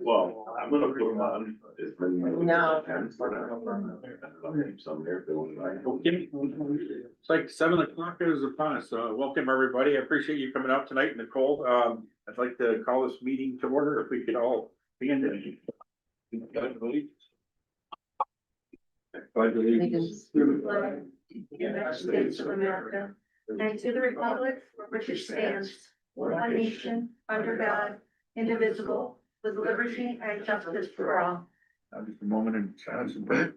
Well, I'm gonna put them on. No. Some there feeling like. It's like 7 o'clock is upon us, so welcome everybody. I appreciate you coming out tonight in the cold. I'd like to call this meeting to order if we could all be in there. Pledge allegiance to the flag of the United States of America, and to the republic for which it stands, one nation, under God, indivisible, with liberty and justice for all. Just a moment in silence and prayer.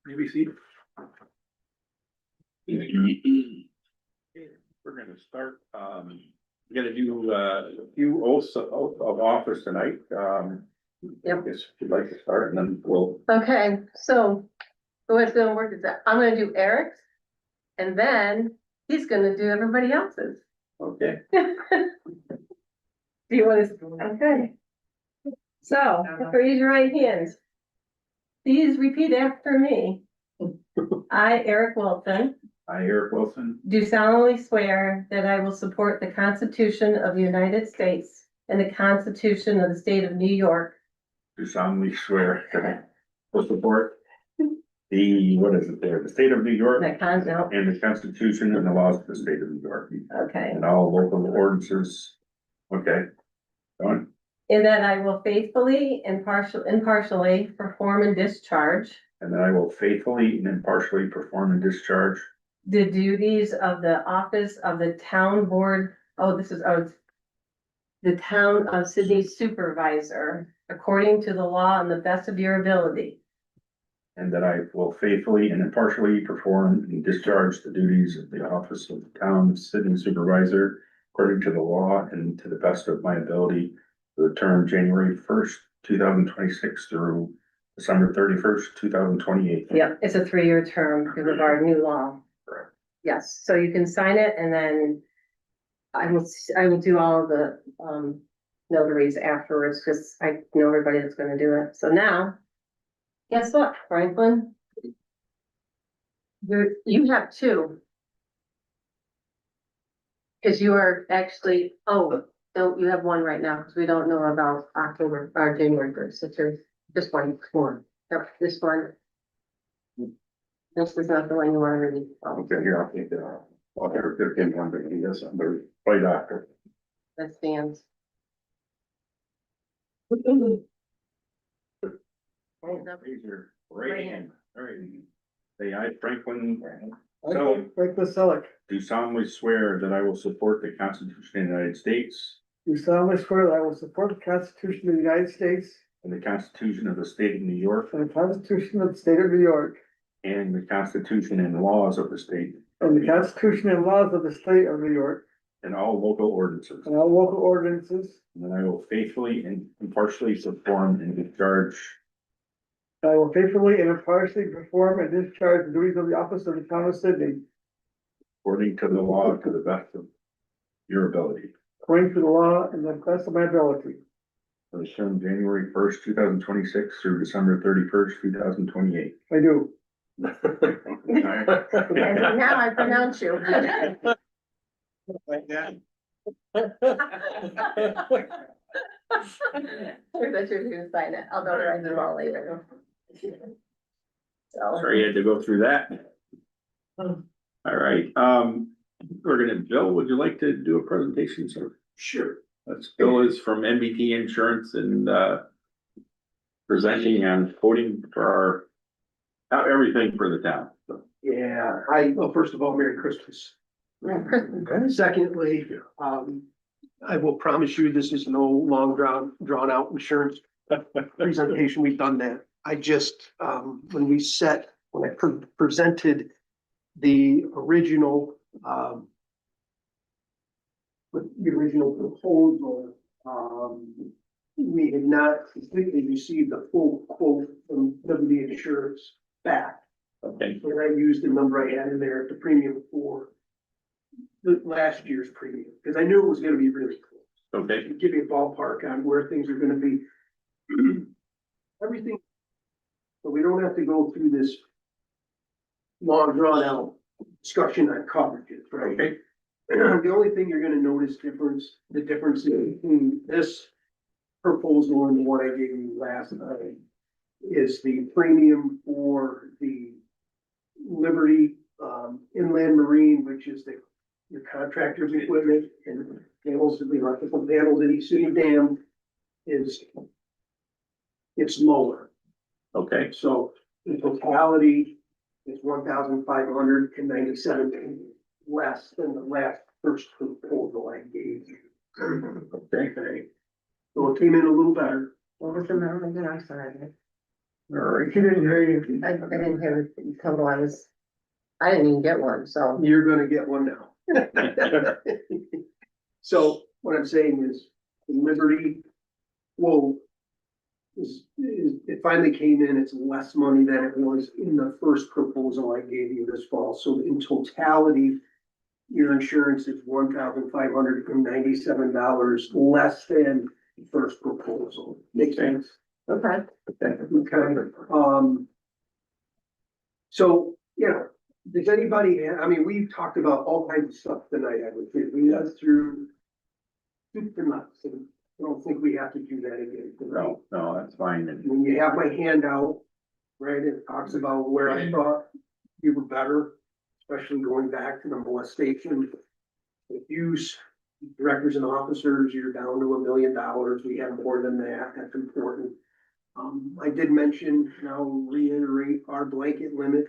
Maybe see. We're gonna start, we're gonna do a few oaths of office tonight. Yep. If you'd like to start, and then we'll. Okay, so the way it's gonna work is that I'm gonna do Eric's, and then he's gonna do everybody else's. Okay. Do you want to? Okay. So, raise your right hands. Please repeat after me. I, Eric Wilson, I, Eric Wilson, do solemnly swear that I will support the Constitution of the United States and the Constitution of the State of New York. do solemnly swear that I will support the, what is it there, the state of New York No. and the Constitution and the laws of the state of New York Okay. and all local ordinances. Okay. Go on. And that I will faithfully and impartially perform and discharge And that I will faithfully and impartially perform and discharge the duties of the office of the town board. It's the town of Sidney supervisor, according to the law and the best of your ability. and that I will faithfully and impartially perform and discharge the duties of the office of the town Sidney supervisor according to the law and to the best of my ability for the term January 1st, 2026 through December 31st, 2028. Yep, it's a 3-year term because of our new law. Correct. Yes, so you can sign it and then I will do all of the notaries afterwards because I know everybody that's gonna do it. So now, guess what, Franklin? You have 2. Because you are actually, no, you have 1 right now because we don't know about October or January 1st. So there's just one more. Yep, this one. This is not the one you want to read. Okay, here, I'll take that off. I'll never could have been one, but he doesn't, but right after. That stands. Raise your right hand. All right. Say, I, Franklin, Franklin Selleck, do solemnly swear that I will support the Constitution of the United States do solemnly swear that I will support the Constitution of the United States and the Constitution of the State of New York and the Constitution of the State of New York and the Constitution and laws of the state and the Constitution and laws of the State of New York and all local ordinances. and all local ordinances. And that I will faithfully and impartially perform and discharge I will faithfully and impartially perform and discharge the duties of the office of the town of Sidney, according to the law to the best of your ability. according to the law and the best of my ability. For the term January 1st, 2026 through December 31st, 2028. I do. And now I pronounce you. Like that. Sure that you're gonna sign it. I'll notarize it all later. So, Sorry you had to go through that. All right, we're gonna, Bill, would you like to do a presentation, sir? Sure. That's Bill is from NBT Insurance and presenting and quoting for everything for the town. So, Yeah, well, first of all, Merry Christmas. Secondly, I will promise you, this is no long drawn out insurance presentation. We've done that. I just, when I presented the original, proposal, we had not completely received the full quote from WD Insurance back. okay, And I used the number I had in there, the premium for the last year's premium, because I knew it was gonna be really close. okay, Give you a ballpark on where things are gonna be. Everything, so we don't have to go through this long drawn out discussion on coverages, right? Okay, The only thing you're gonna notice the difference between this proposal and the one I gave you last night is the premium for the Liberty, inland marine, which is your contractor's equipment and panels, the electrical panels at each city dam it's lower. okay, So the totality is 1,597 less than the last first proposal I gave you. okay, Okay, so it came in a little better. What was the amount again? I'm sorry. all right. She didn't hear you. I didn't hear the total. I didn't even get one, so. You're gonna get one now. So what I'm saying is Liberty, well, it finally came in, it's less money than it was in the first proposal I gave you this fall. So in totality, your insurance is $1,597 less than the first proposal. Makes sense? Okay. Okay, so, you know, does anybody, I mean, we've talked about all kinds of stuff tonight, I would say, we got through soup to nuts, and I don't think we have to do that again. No, that's fine, and When you have my handout, right, it talks about where I thought you were better, especially going back to the molestation, abuse, directors and officers, you're down to $1 million, we have more than that, that's important. I did mention, and I'll reiterate, our blanket limit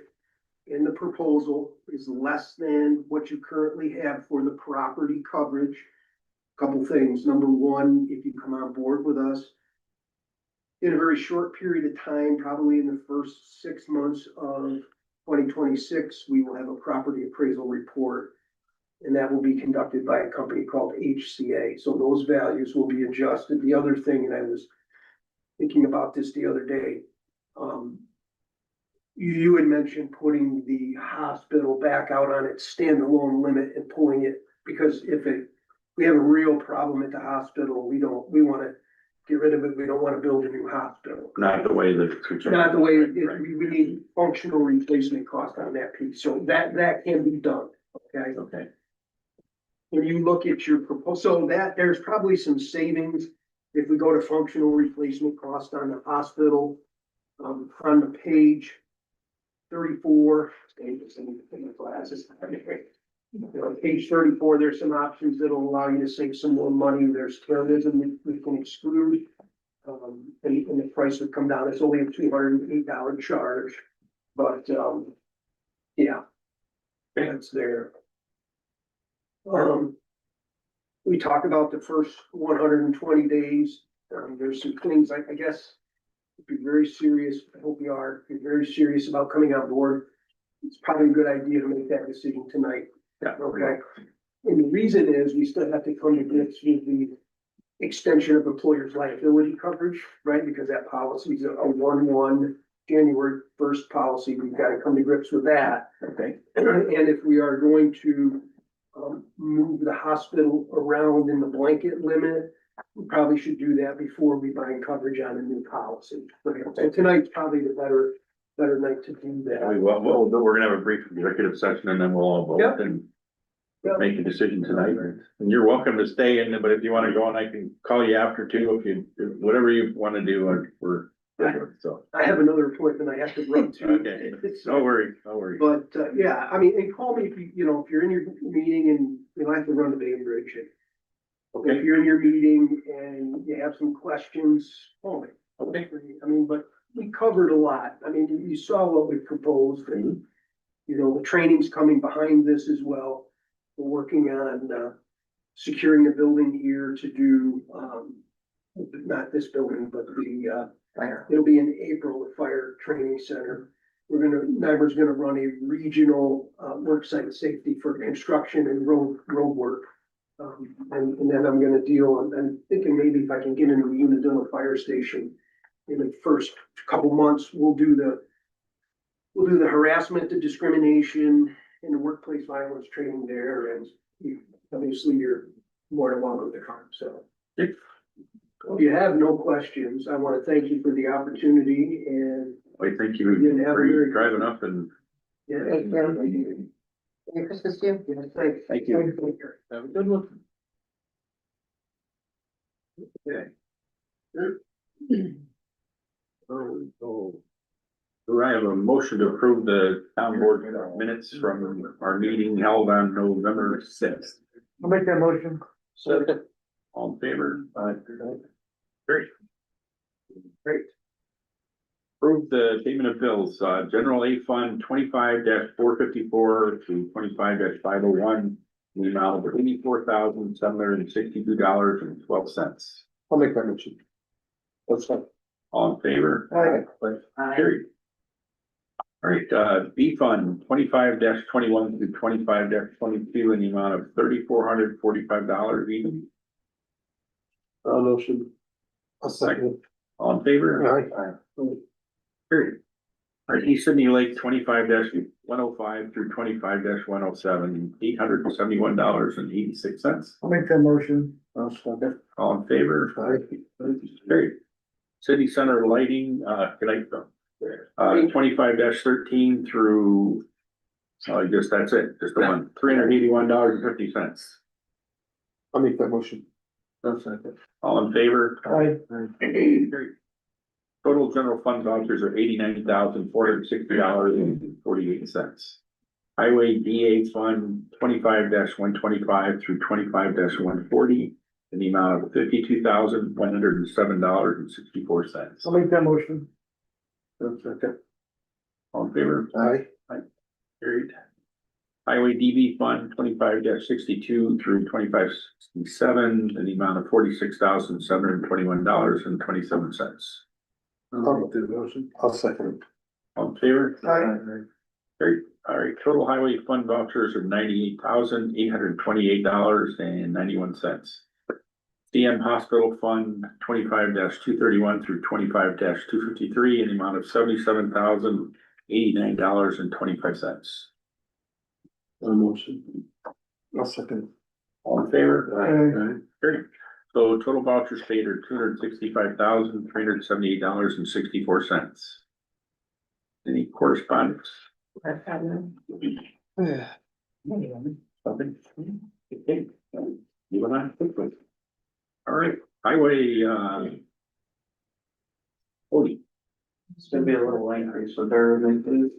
in the proposal is less than what you currently have for the property coverage. Couple things. Number one, if you come on board with us in a very short period of time, probably in the first 6 months of 2026, we will have a property appraisal report. And that will be conducted by a company called HCA. So those values will be adjusted. The other thing, and I was thinking about this the other day, you had mentioned putting the hospital back out on its standalone limit and pulling it, because if we have a real problem at the hospital, we want to get rid of it. We don't want to build a new hospital. not the way that. Not the way, Right. we need functional replacement cost on that piece. So that can be done, okay? Okay, When you look at your proposal, so that there's probably some savings if we go to functional replacement cost on the hospital. On the page 34, page 34, there's some options that'll allow you to save some more money. There's terrorism we can exclude. And the price would come down. It's only a $208 charge, but, yeah, that's there. We talked about the first 120 days. There's some things I guess, if you're very serious, I hope you are, if you're very serious about coming on board, it's probably a good idea to make that decision tonight. yeah, Okay. And the reason is we still have to come to grips with the extension of employers' liability coverage, right? Because that policy is a 1/1 January 1st policy. We've got to come to grips with that. okay, And if we are going to move the hospital around in the blanket limit, we probably should do that before we bind coverage on a new policy. So tonight's probably the better night to do that. we're gonna have a brief executive session and then we'll all vote Yep. and Yep. make a decision tonight. And you're welcome to stay in, but if you wanna go on, I can call you after too, whatever you wanna do, we're, so. I have another appointment I have to run to. Okay. No worries, no worries. But, yeah, I mean, and call me if if you're in your meeting and you don't have to run the Bainbridge. If Okay, you're in your meeting and you have some questions, call me. okay, I mean, but we covered a lot. I mean, you saw what we proposed and, the training's coming behind this as well. We're working on, securing a building here to do, not this building, but it'll be in April, the fire training center. NYMER's gonna run a regional, worksite safety for construction and road work. And then I'm gonna I'm thinking maybe if I can get into the Unadilla Fire Station in the first couple months, we'll do the harassment, the discrimination, and the workplace violence training there, and obviously you're more than welcome to come, so. Yep. If you have no questions, I want to thank you for the opportunity and I thank you You didn't have a for very- driving up and Thank you. Merry Christmas to you. Thank you. Have a good one. Okay. Do I have a motion to approve the town board minutes from our meeting held on November sixth? I'll make that motion. Second. All in favor? Great. Great. Approve the payment of bills, general A fund 25-454 to 25-501. The amount of $84,762.12. I'll make that motion. That's fine. All in favor? Aye. Carried. All right, B fund 25-21 to 25-22 in the amount of $3,445 even. Motion. I'll second. All in favor? Aye. Period. All right, East Sydney Lake 25-105 through 25-107, $871.86. I'll make that motion. I'll second. All in favor? Carried. City Center Lighting, good night, Bill. 25-13 through, I guess that's it, just the one, $381.50. I'll make that motion. I'll second. All in favor? Aye. Carried. Total general fund vouchers are $89,460.48. Highway DA Fund 25-125 through 25-140 in the amount of $52,107.64. I'll make that motion. I'll second. All in favor? Aye. Carried. Highway DB Fund 25-62 through 25-67 in the amount of $46,721.27. I'll make the motion. I'll second. All in favor? Aye. Carried. All right, total highway fund vouchers are $98,828.91. CM Hospital Fund 25-231 through 25-253 in the amount of $77,089.25. Motion. I'll second. All in favor? Aye. Carried. So total vouchers paid are $265,378.64. Any correspondence? Something? Okay. You and I. All right, highway, Cody. It's gonna be a little lengthy, so bear with me, please.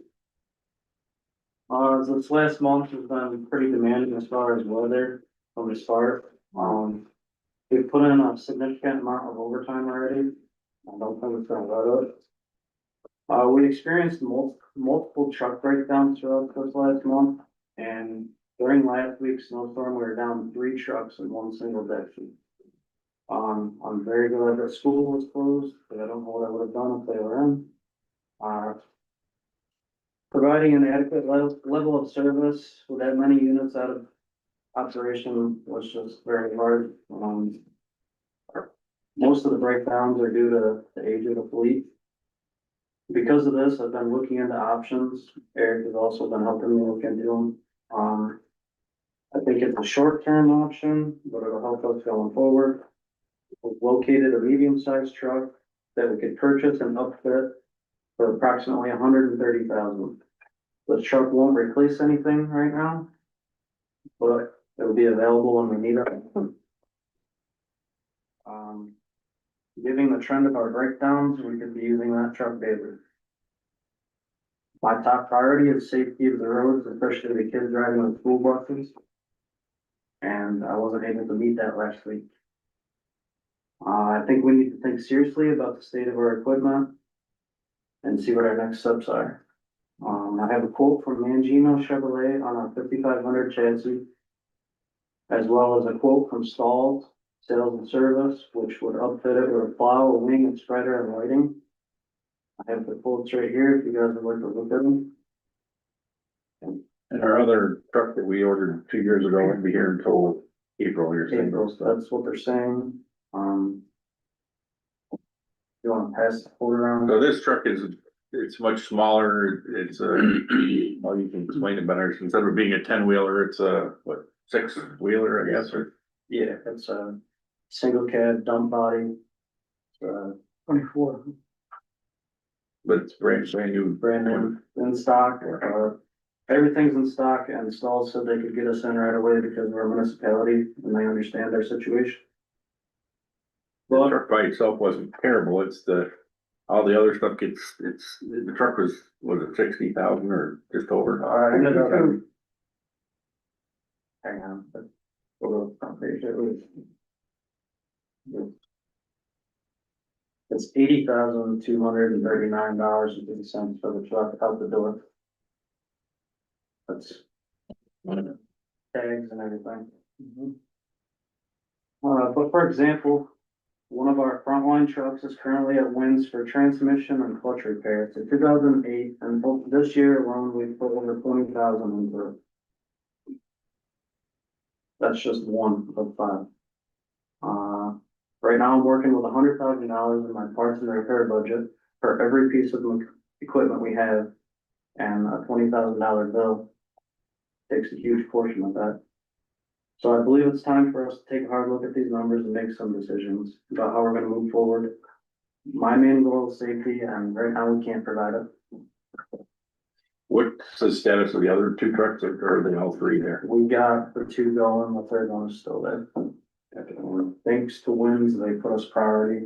This last month has been pretty demanding as far as weather from the start. We've put in a significant amount of overtime already. I don't think it's gonna let up. We experienced multiple truck breakdowns throughout this last month, and during last week's snowstorm, we were down 3 trucks in one single day. I'm very glad that school was closed, but I don't know what I would have done if they were in. Providing an adequate level of service with that many units out of operation was just very hard. Most of the breakdowns are due to the age of the fleet. Because of this, I've been looking into options. Eric has also been helping me look into them. I think it's a short-term option, but it'll help us going forward. We've located a medium-sized truck that we could purchase and upfit for approximately $130,000. The truck won't replace anything right now, but it'll be available when we need it. Given the trend of our breakdowns, we could be using that truck daily. My top priority is safety of the roads, especially the kids riding on school buses. And I wasn't able to meet that last week. I think we need to think seriously about the state of our equipment and see what our next steps are. I have a quote from Mangino Chevrolet on our 5500 chassis, as well as a quote from Stall's Sales and Service, which would outfit it with a plow, a wing, and spreader and lighting. I have the quotes right here if you guys would like to look at them. And our other truck that we ordered 2 years ago won't be here until April, you're saying. April, so that's what they're saying. You wanna pass the quote around? So this truck it's much smaller, it's well, you can explain it better, instead of being a 10-wheeler, it's a, what, 6-wheeler, I guess, or? Yeah, it's a single cab dump body. 24. But it's brand new. Brand new in stock, everything's in stock, and Stalls said they could get us in right away because we're a municipality and they understand our situation. The truck by itself wasn't terrible, it's all the other stuff the truck was it 60,000 or just over? I ended up having. Hang on, but go to the front page, it was. It's $80,239.50 for the truck out the door. That's. Tags and everything. But for example, one of our frontline trucks is currently at Wins for transmission and clutch repair. It's a 2008, and this year alone, we've put over 20,000 into it. That's just one of 5. Right now I'm working with $100,000 in my parts and repair budget for every piece of equipment we have, and a $20,000 bill takes a huge portion of that. So I believe it's time for us to take a hard look at these numbers and make some decisions about how we're gonna move forward. My main goal is safety, and right now we can't provide it. What's the status of the other 2 trucks, or are they all 3 there? We got the 2 going, the third one is still there. Thanks to Wins, they put us priority,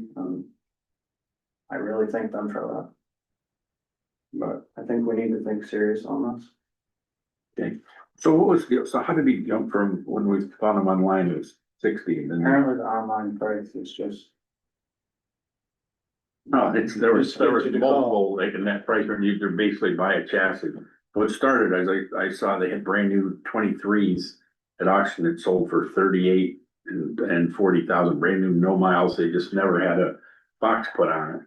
I really thank them for that. But I think we need to think serious on this. Okay, so so how did he jump from when we found him online, it was 60 and then? Apparently the online price is just, No, there was Just get you to multiple, like in that price, when you could basically buy a chassis. So it started, as I saw they had brand new 23s at auction that sold for 38 and 40,000, brand new, no miles, they just never had a box put on it.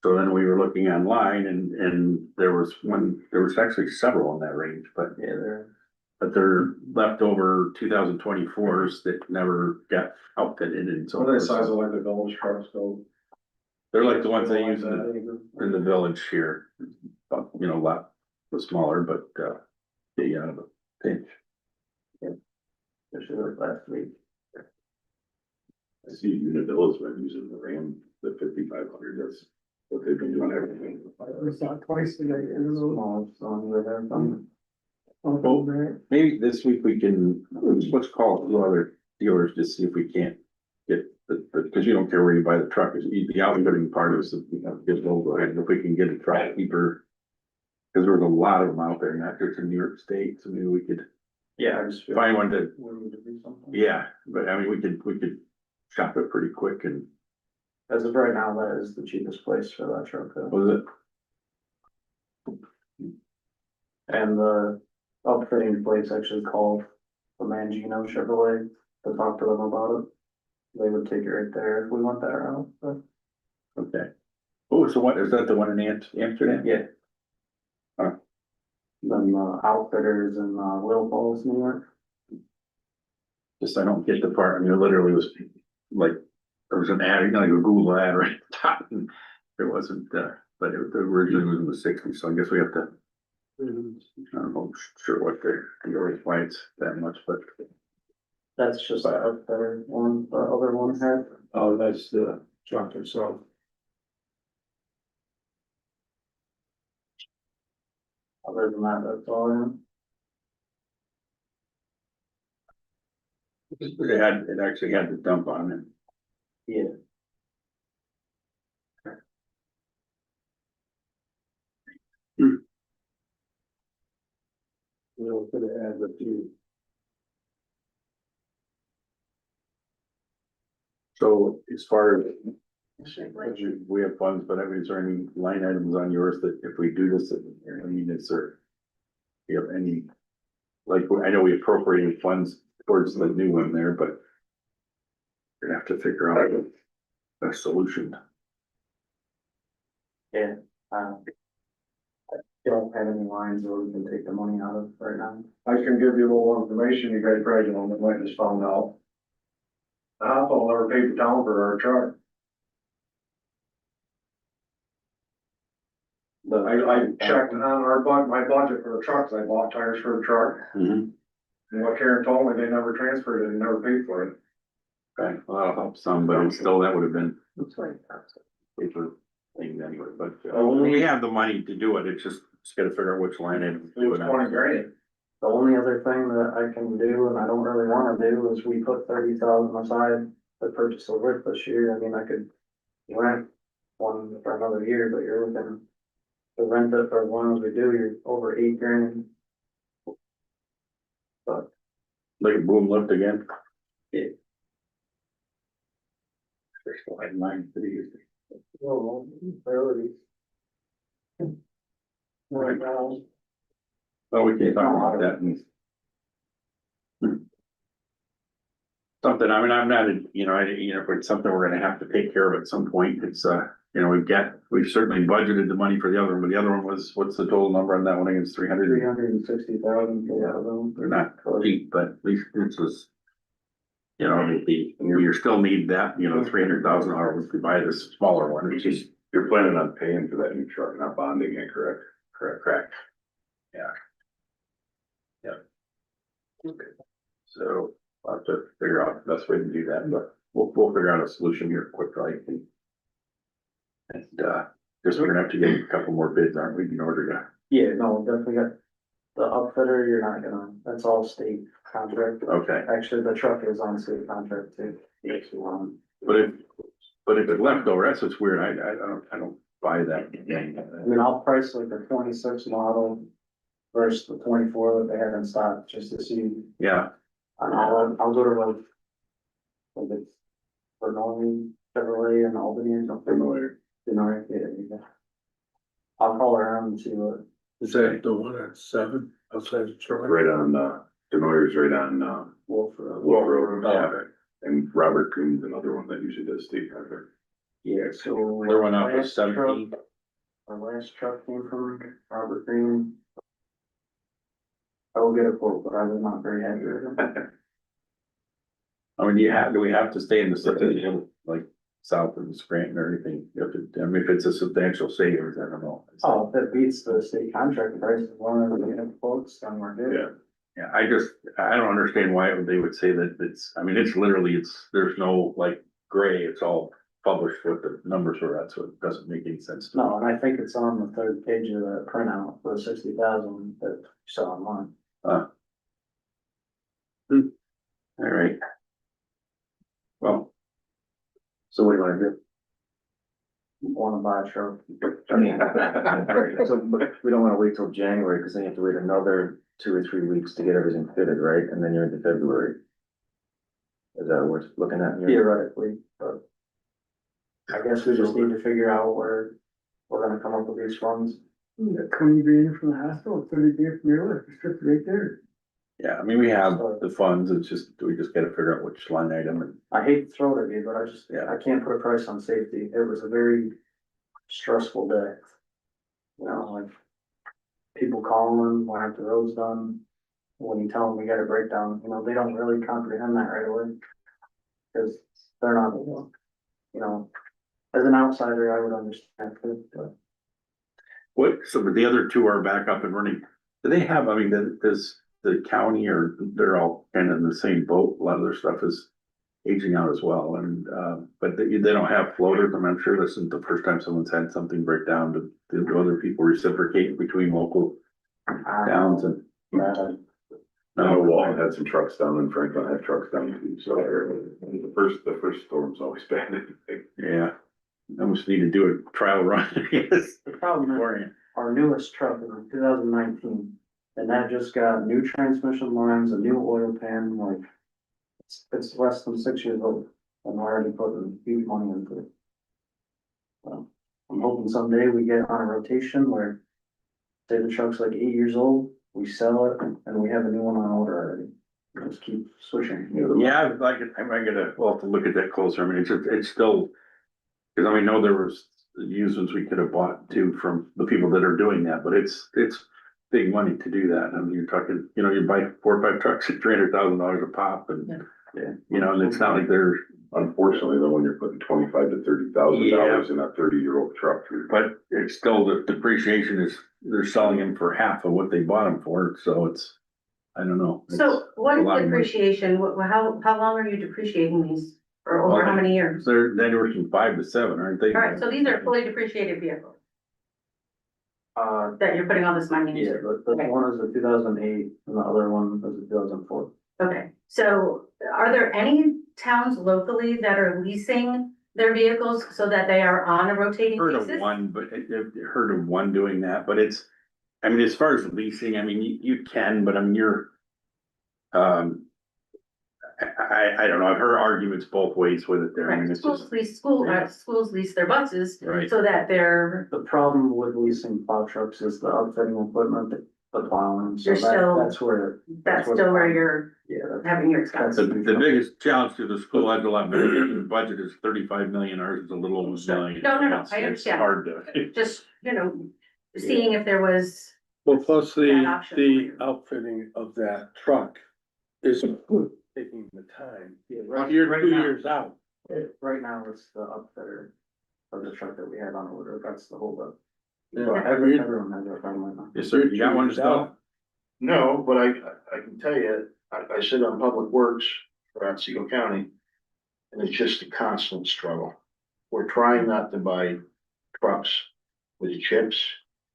So then we were looking online and there was actually several in that range, but yeah, they're leftover 2024s that never got outfitted and so. What are they size of like the village trucks go? They're like the ones they use in the village here, but, a lot smaller, but, get you out of a pinch. especially like last week. I see Univil's been using the Ram, the 5500, that's what they've been doing everything. We saw it twice today. Small, so we have some. Maybe this week we can, let's call a few other dealers to see if we can't get because you don't care where you buy the truck, the outfitting part is, get logo, and if we can get a truck cheaper. Cause there's a lot of them out there, not just in New York State, so maybe we could Yeah, I just feel. find one to, We need to do something. yeah, but I mean, we could shop it pretty quick and, As of right now, that is the cheapest place for that truck, though. was it? And the outfitting place actually called the Mangino Chevrolet to talk to them about it. They would take it right there if we went that route, but. Okay. Oh, so what, is that the one in Amsterdam? Yeah. Huh. Then the outfitters in Little Falls, New York. Just, I don't get the part, I mean, it literally was like, there was an ad, like a Google ad right at the top, and it wasn't, but it originally was in the 60s, so I guess we have to. I don't know, sure what why it's that much, but. That's just the outfitter one, the other one had. Oh, that's the truck itself. Other than that, that's all I have. It actually had the dump on it. Yeah. We'll put it as a few. So as far as we have funds, but I mean, is there any line items on yours that if we do this, I mean, is there? Do you have any, like, I know we appropriated funds towards the new one there, but. We're gonna have to figure out a solution. Yeah, I don't have any lines where we can take the money out of right now. I can give you a little information you guys probably don't, that might just found out. The hospital never paid the town for our truck. I checked on my budget for the trucks, I bought tires for the truck, and what Karen told me, they never transferred it and never paid for it. Okay, well, that'll help some, but it's still, that would have been That's right. paper thing anyway, but we have the money to do it, it's just just gotta figure out which line item. It was 20 grand. The only other thing that I can do, and I don't really wanna do, is we put 30,000 aside to purchase a lift this year. I mean, I could rent one for another year, but you're looking to rent it for as long as we do, you're over 8 grand. But Like a boom lift again? Yeah. There's still had mine for these. well, priorities. Right now, Well, we can talk about that and. Something, I mean, I'm not, if it's something we're gonna have to take care of at some point, it's, we've certainly budgeted the money for the other one, but the other one was, what's the total number on that one against 300? 360,000 for that one. They're not cheap, but at least this was. You still need that, $300,000 if you buy this smaller one, it's just, You're planning on paying for that new truck, not bonding it, correct? correct. Yeah. Okay. So I'll have to figure out the best way to do that, but we'll figure out a solution here quickly. And just we're gonna have to get a couple more bids, aren't we, in order to, Yeah, no, definitely got the upfitter, you're not gonna, that's all state contract. okay, Actually, the truck is on state contract too. but if it's leftover, that's what's weird, I don't buy that. I mean, I'll price like the 26 model versus the 24 that they had in stock, just to see. Yeah, And I'll go to like it's Bernard Chevrolet in Albany or something. Denard, yeah. I'll call around and see what. Is that the one at 7 outside of Detroit? Right on, Denoyer's right on, Wolf Wolf Road. Yeah. And Robert Coon's another one that usually does state contract. Yeah, so. they're one off of last truck- 17. Our last truck came from Robert Green. I will get a quote, but I was not very happy with it. I mean, do we have to stay in the city, like south of Scranton or anything? If it's a substantial savings, I don't know. Oh, if it beats the state contract price, as long as we have quotes, then we're good. Yeah, I don't understand why they would say that it's literally, there's no like gray, it's all published what the numbers were at, so it doesn't make any sense. to me. No, and I think it's on the third page of the printout for 60,000 that you saw online. All right. Well, So what do you wanna do? Want to buy a truck. I mean, so, but we don't wanna wait till January, cause then you have to wait another 2 or 3 weeks to get everything fitted, right? And then you're into February. Is that what we're looking at here? Theoretically, but. I guess we just need to figure out where we're gonna come up with these funds. 20 grand from the hospital, 30 grand from your life, it's just right there. yeah, I mean, we have the funds, we just gotta figure out which line item and, I hate to throw it at you, but Yeah. I can't put a price on safety. It was a very stressful day. Like people calling, why aren't the roads done? When you tell them we got a breakdown, they don't really comprehend that right away. Cause they're not, as an outsider, I would understand it, but. but the other two are back up and running. Do they have, I mean, does the county or they're all kind of in the same boat? A lot of their stuff is aging out as well, and, but they don't have floaters. I'm sure this isn't the first time someone's had something break down. Do other people reciprocate between local towns and? Uh, No, Walton had some trucks down and Franklin had trucks down too, so the first storm's always bad. Yeah, I almost need to do a trial run, I guess. The problem is, beforehand. our newest truck is in 2019, and that just got new transmission lines, a new oil pan, like. It's less than 6 years old, and we're already putting huge money into it. So, I'm hoping someday we get on a rotation where. Say the truck's like 8 years old, we sell it, and we have a new one on order already. We just keep switching. Yeah, we'll have to look at that closer. I mean, it's still, because I mean, no, there was used ones we could have bought too from the people that are doing that, but it's big money to do that. I mean, you're talking, you buy 4 or 5 trucks at $300,000 a pop and, and it's not like they're, Unfortunately, though, when you're putting $25,000 to $30,000 in a 30-year-old truck. but it's still the depreciation is, they're selling them for half of what they bought them for. So it's, I don't know. So what a is lot of money. depreciation? How long are you depreciating these? Or over how many years? They're anywhere from 5 to 7, aren't they? All right, so these are fully depreciated vehicles. that you're putting all this money yeah, into? the one is the 2008 and the other one is the 2004. Okay, so are there any towns locally that are leasing their vehicles so that they are on a rotating Heard of basis? one, but heard of one doing that, but it's, I mean, as far as leasing, I mean, you can, but I mean, you're. I don't know, I've heard arguments both ways with it there, I mean, Right, it's schools just, lease, schools lease their buses right, so that they're, The problem with leasing plow trucks is the outfitting equipment, the plowing, so You're still- that's where. that's still where you're Yeah, having your that's. expenses. the biggest challenge to the school, has a lot better, the budget is 35 million, ours is a little over a million. No, no, no, It's- I it's understand. hard to. Just, seeing if there was, Well, plus That the, option for the you. outfitting of that truck is taking the time. Yeah, You're right 2 now- years out. Right now, it's the upfitter of the truck that we have on order, that's the whole up. Yeah. Everyone has their problem right now. Yes, sir, you got one to sell? No, but I can tell you, I sit on Public Works for Otsego County. And it's just a constant struggle. We're trying not to buy trucks with chips.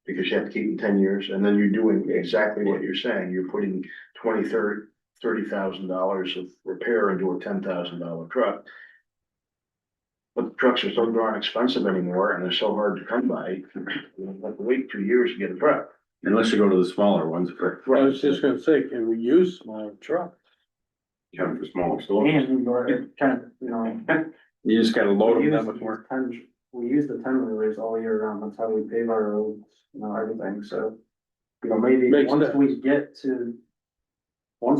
Because you have to keep them 10 years, and then you're doing exactly what you're saying, you're putting $30,000 of repair into a $10,000 truck. But the trucks are so darn expensive anymore, and they're so hard to come by, you have to wait 2 years to get a truck. Unless you go to the smaller ones, but. I was just gonna say, can we use small trucks? Kind of a smaller store. And we're kind of, You just gotta load we them use then before. we use the 10-wheelers all year round, that's how we pave our roads, everything, so. Maybe Makes once sense.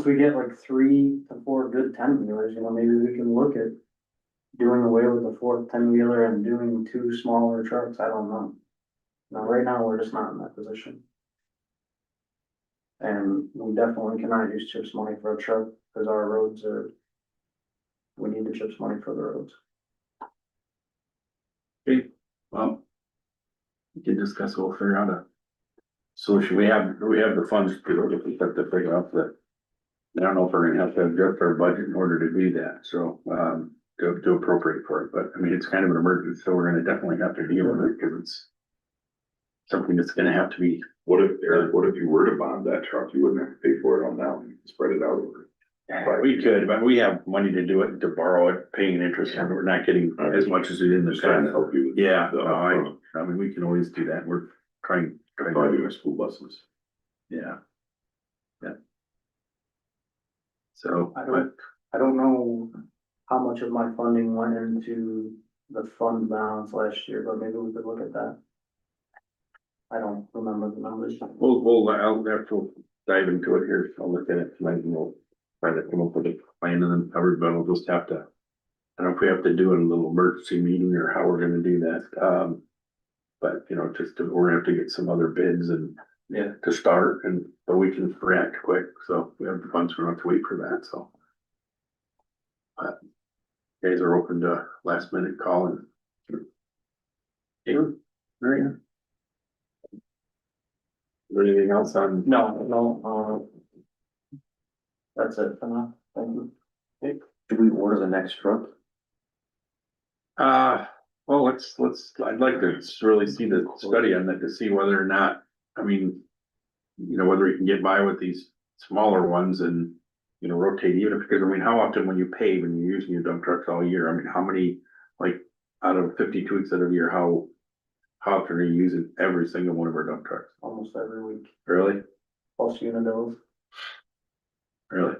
we get like 3 to 4 good 10-wheelers, maybe we can look at. Doing away with the 4th 10-wheeler and doing 2 smaller trucks, I don't know. Right now, we're just not in that position. And we definitely cannot use CHIPS money for a truck, because our roads are. We need the CHIPS money for the roads. Okay, well. We can discuss, we'll figure out a solution, we have the funds to have to figure out that. I don't know if we're gonna have to adjust our budget in order to do that, so, to appropriate for it, but I mean, it's kind of an emergency, so we're gonna definitely have to deal with it, because it's. Something that's gonna have to be, What if, Eric, what if you were to bond that truck, you wouldn't have to pay for it all now, you could spread it out over. we could, but we have money to do it, to borrow it, paying interest, and we're not getting as much as we did in the Just trying to past. help you with. Yeah, the no, upfront. I mean, we can always do that, we're trying Buy you to, a school buses. yeah. Yeah. So, I but, don't know how much of my funding went into the fund balance last year, but maybe we could look at that. I don't remember the numbers. I'll have to dive into it here, I'll look at it tonight, and we'll try to come up with a plan, and then everybody will just have to. I don't know if we have to do a little emergency meeting or how we're gonna do that, but, we're gonna have to get some other bids and. Yeah. To start, but we can react quick, so we have the funds, we don't have to wait for that, so. But guys are open to last minute calling. Yeah, very good. Is there anything else on? No, that's it for now, thank you. Should we order the next truck? Well, I'd like to really see the study on that to see whether or not, I mean. Whether you can get by with these smaller ones and, rotate even, because I mean, how often when you pave and you're using your dump trucks all year, I mean, how many, like, out of 52 weeks out of the year, how often are you using every single one of our dump trucks? Almost every week, Really? plus Unitills. Really?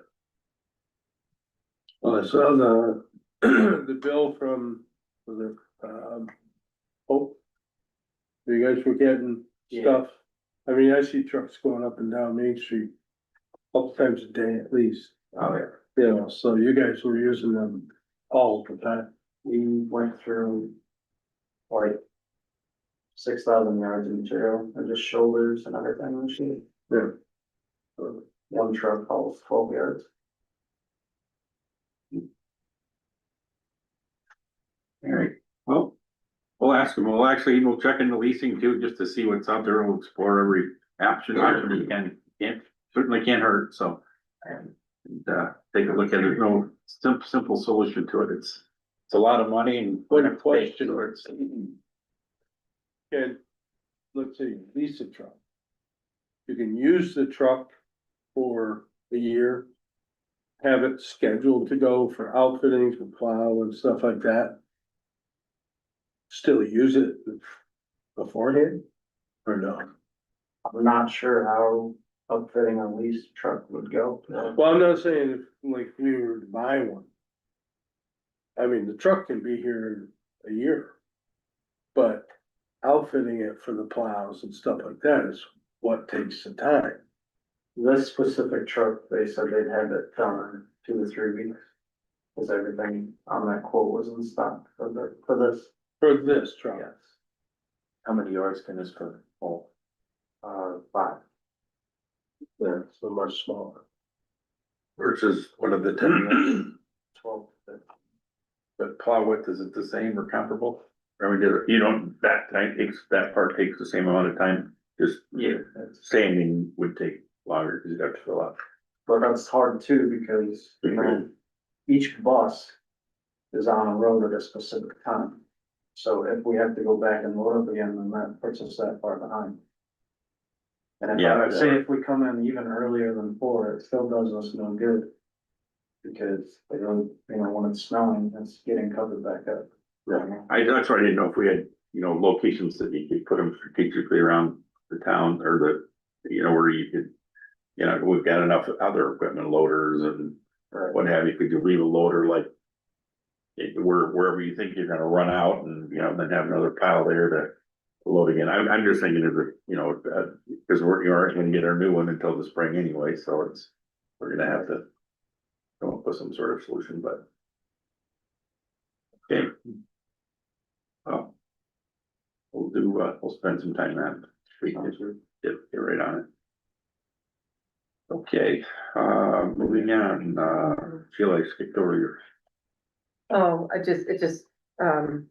Well, I saw the, the bill from, was it, Hope? You guys were getting stuff. I mean, I see trucks going up and down Main Street a couple times a day at least. Oh, yeah. So you guys were using them all the time. We went through like 6,000 yards of material and just shoulders and everything and shit. Yeah. So one truck hauls 12 yards. All right, well, we'll ask them, we'll check into leasing too, just to see what's out there, we'll explore every option we can, certainly can't hurt, so. And, take a look at it, no simple solution to it, it's a lot of money and. What a question. So it's- Can let's say you lease a truck. You can use the truck for a year. Have it scheduled to go for outfitting, for plow and stuff like that. Still use it beforehand? Or no? I'm not sure how outfitting a leased truck would go. Well, I'm not saying if, like, if we were to buy one. I mean, the truck can be here in a year. But outfitting it for the plows and stuff like that is what takes the time. This specific truck, they said they'd have it done in 2 to 3 weeks. Cause everything on that quote was in stock for this, For this truck. yes, How many yards can this cover? Oh, 5. Yeah, so much smaller. Versus what are the 10, 12. but plow width, is it the same or comparable? Or we did, you don't, that part takes the same amount of time, just Yeah, sanding would take longer, because you'd have to fill up. but that's hard too, because, you know, each bus is on a road at a specific time. So if we have to go back and load up again, then that puts us that far behind. And if Yeah. I say if we come in even earlier than 4, it still does us no good. Because they don't, you know, when it's snowing, it's getting covered back up. That's why I didn't know if we had, you know, locations that you could put them strategically around the town or the, you know, where you could, you know, we've got enough other equipment, loaders and what have you, could you leave a loader like wherever you think you're gonna run out and, you know, then have another pile there to load again. I'm just thinking of the, you know, cause we aren't gonna get our new one until the spring anyway, so we're gonna have to come up with some sort of solution, but. Okay. Well. We'll spend some time on it. Get right on it. Okay, moving on, Sheila, I skipped over your. Oh,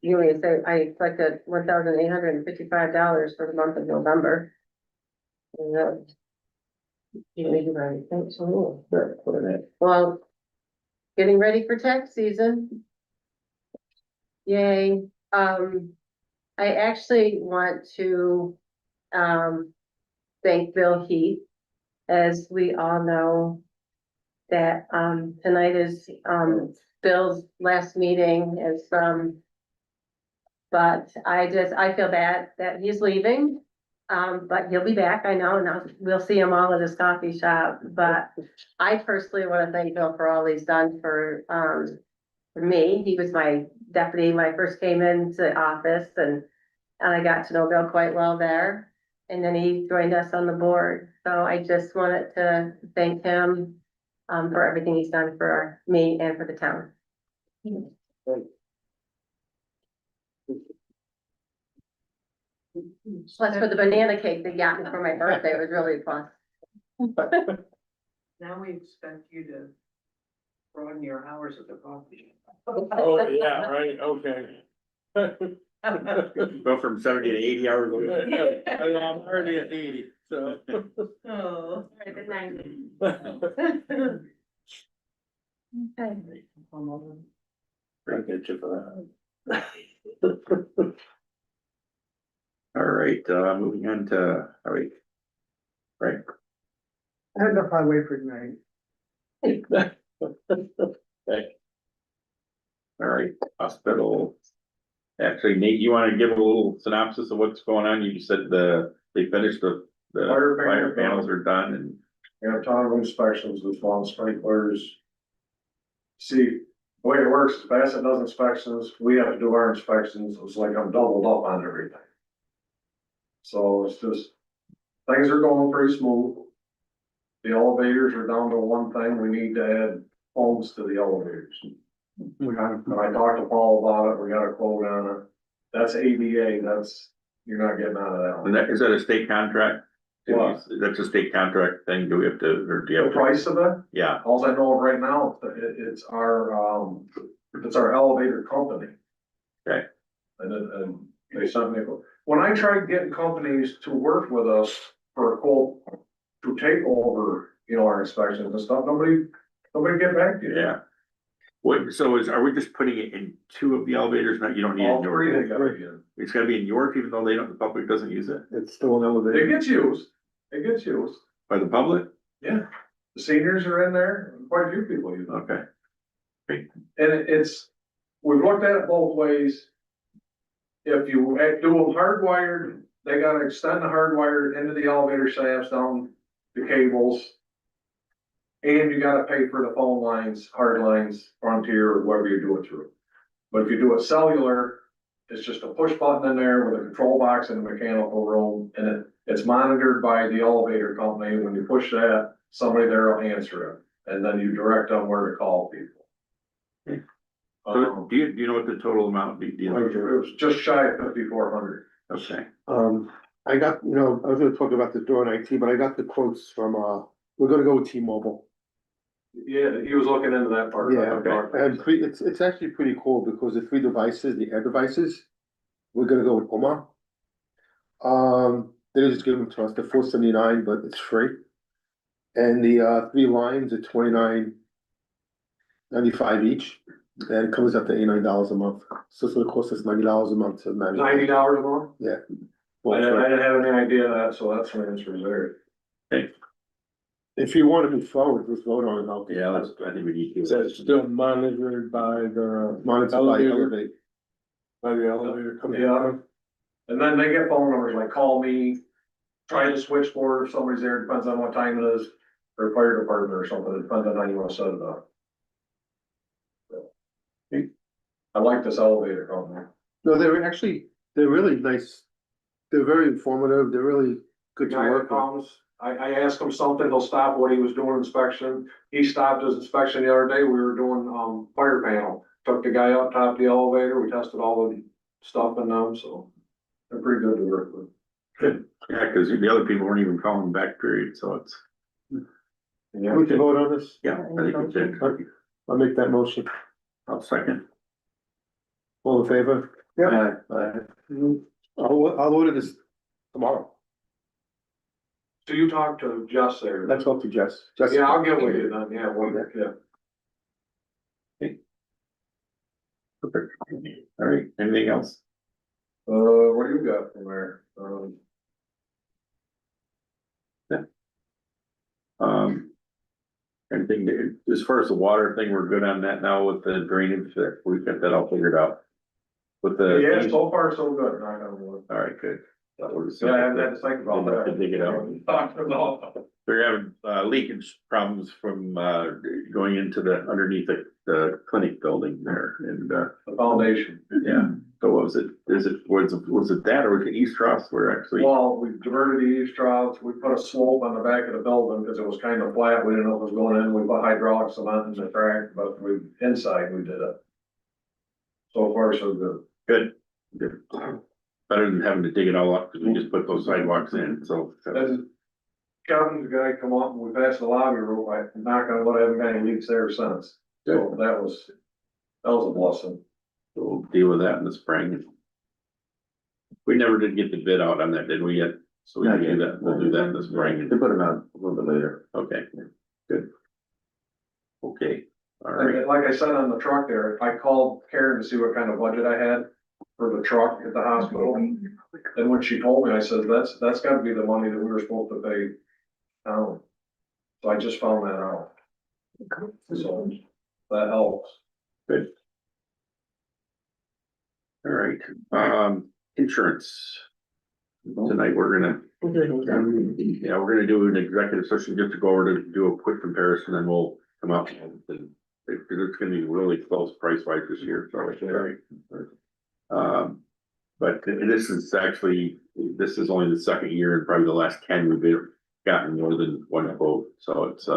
Julia said I collected $1,855 for the month of November. And, you know, you already think so. Well, getting ready for tax season. Yay, I actually want to, thank Bill Heath. As we all know, that, tonight is, Bill's last meeting is, but I feel bad that he's leaving. But he'll be back, I know, now we'll see him all at his coffee shop, but I personally want to thank Bill for all he's done for me. He was my deputy when I first came into office and I got to know Bill quite well there. And then he joined us on the board, so I just wanted to thank him for everything he's done for me and for the town. Plus for the banana cake they got me for my birthday, it was really fun. Now we expect you to broaden your hours at the coffee Oh, yeah, right, okay. Go from 70 to 80 hours a week. I'm already at 80, so. Oh. Good night. I'll get you for that. All right, moving on to, all right. Right, I had no highway for tonight. all right, hospital. Actually, Nate, you wanna give a little synopsis of what's going on? You said they finished the fire panels are done and. We have a ton of inspections with lawn sprinklers. See, the way it works is Bassett does inspections, we have to do our inspections, it's like I'm doubled up on everything. So it's just, things are going pretty smooth. The elevators are down to one thing, we need to add homes to the elevators. When I talked to Paul about it, we got a quote on it, that's ADA, you're not getting out of that one. And is that a state contract? What? That's a state contract thing, do we have to, or do you The have? to- price of it? Yeah, All I know of right now, it's our elevator company. Okay. And they sent me, when I tried getting companies to work with us for a quote to take over, you know, our inspections and stuff, nobody get back to you. yeah, What, so are we just putting it in two of the elevators? Not, you don't need it All in three they York? gotta be in. It's gotta be in York, even though the public doesn't use it, It's still an It elevator. gets used, it gets used, by the public? yeah. The seniors are in there, quite a few people use it. Okay, And it's, we've looked at it both ways. If you do them hardwired, they gotta extend the hardwire into the elevator shafts down the cables. And you gotta pay for the phone lines, hard lines, Frontier, or whatever you do it through. But if you do it cellular, it's just a push button in there with a control box and a mechanical room, and it's monitored by the elevator company. When you push that, somebody there will answer it, and then you direct them where to call people. Okay. So do you know what the total amount would be? It was just shy of 5,400. Okay, I got, I was gonna talk about this during IT, but I got the quotes from, we're gonna go with T-Mobile. Yeah, he was looking into that part. Yeah, and it's actually pretty cool because the three devices, the air devices, we're gonna go with Omar. They just give them to us, they're $479, but it's free. And the three lines are $29.95 each, and it comes up to $89 a month. So it's gonna cost us $90 a month to manage. $90 a month? Yeah. I didn't have any idea of that, so that's an answer there. If you want to move forward, let's vote on it. yeah, I think we need to. Is that still monitored by the Monitored by elevator, Elevate. by the elevator company? Yeah. And then they get phone numbers like call me, try the switchboard if somebody's there, depends on what time it is, or fire department or something, it depends on how you wanna set it up. I like this elevator company. No, they're really nice. They're very informative. They're really good to Guy that work with. comes, I asked him something, he'll stop what he was doing inspection. He stopped his inspection the other day, we were doing, fire panel. Took the guy up top of the elevator, we tested all the stuff in them, so they're pretty good to work with. Good, yeah, cause the other people weren't even calling back, period, so it's, Yeah. We can vote on this? yeah, I think it's it. I'll make that motion. I'll second. All in favor? Yeah. I'll order this tomorrow. So you talked to Jess there. Let's talk to Jess. Yeah, I'll get with you then, yeah, yeah. Perfect. All right, anything else? What do you got from there? Anything, as far as the water thing, we're good on that now with the drainage, we've got that all figured out. With the. Yeah, so far so good, knock on wood. All right, good. That was. Yeah, I haven't had to think about Didn't have that. to dig it out. Talked about. They're having leakage problems from going into the underneath the clinic building there and The foundation. yeah. So what was it? Was it that or was it East Ross where actually? Well, we diverted the eaves troughs, we put a slope on the back of the building because it was kind of flat, we didn't know if it was going in, we put hydraulic cement in the crack, but inside we did it. So far, so good. Good. Good. Better than having to dig it all up because we just put those sidewalks in, so. That's Kevin's guy come up and we passed the lobby roof, I'm not gonna let, I haven't got any leaks there since. So that was a blessing. We'll deal with that in the spring. We never did get the bid out on that, did we yet? So we can do that, we'll do that in the spring. They put them out a little bit later. Okay, good. Okay, all right, And like I said on the truck there, I called Karen to see what kind of budget I had for the truck at the hospital. And when she told me, I said, that's gotta be the money that we were supposed to pay. So I just found that out. So that helps. good. All right, insurance. Tonight, we're gonna do an executive session just to go over to do a quick comparison and we'll come up and it's gonna be really close price wise this year, so it's very. But this is actually, this is only the second year and probably the last 10 we've gotten more than one quote, so it's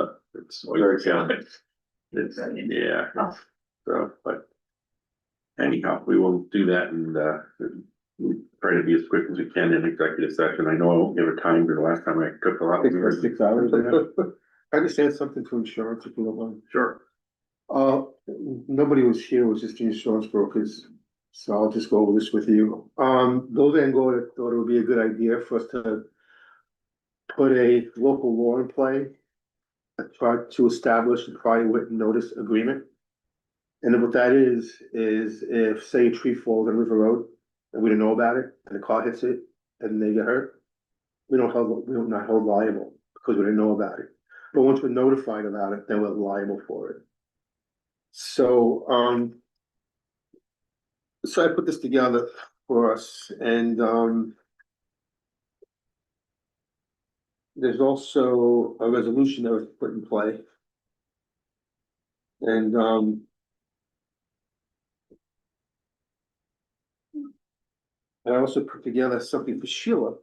Very challenging. it's, yeah, so, but. Anyhow, we will do that and we try to be as quick as we can in executive session. I know I won't give a time, but the last time I took a lot. I think for 6 hours. I just add something to insurance if you don't mind. Sure. Nobody was here, it was just the insurance brokers, so I'll just go over this with you. Bill Van Gogh thought it would be a good idea for us to put a local law in play, try to establish a prior written notice agreement. And then what that is if, say, a tree falls on River Road and we don't know about it and the car hits it and they get hurt, we don't not hold liable because we didn't know about it. But once we're notified about it, then we're liable for it. So, so I put this together for us and, there's also a resolution that was put in play. And, I also put together something for Sheila.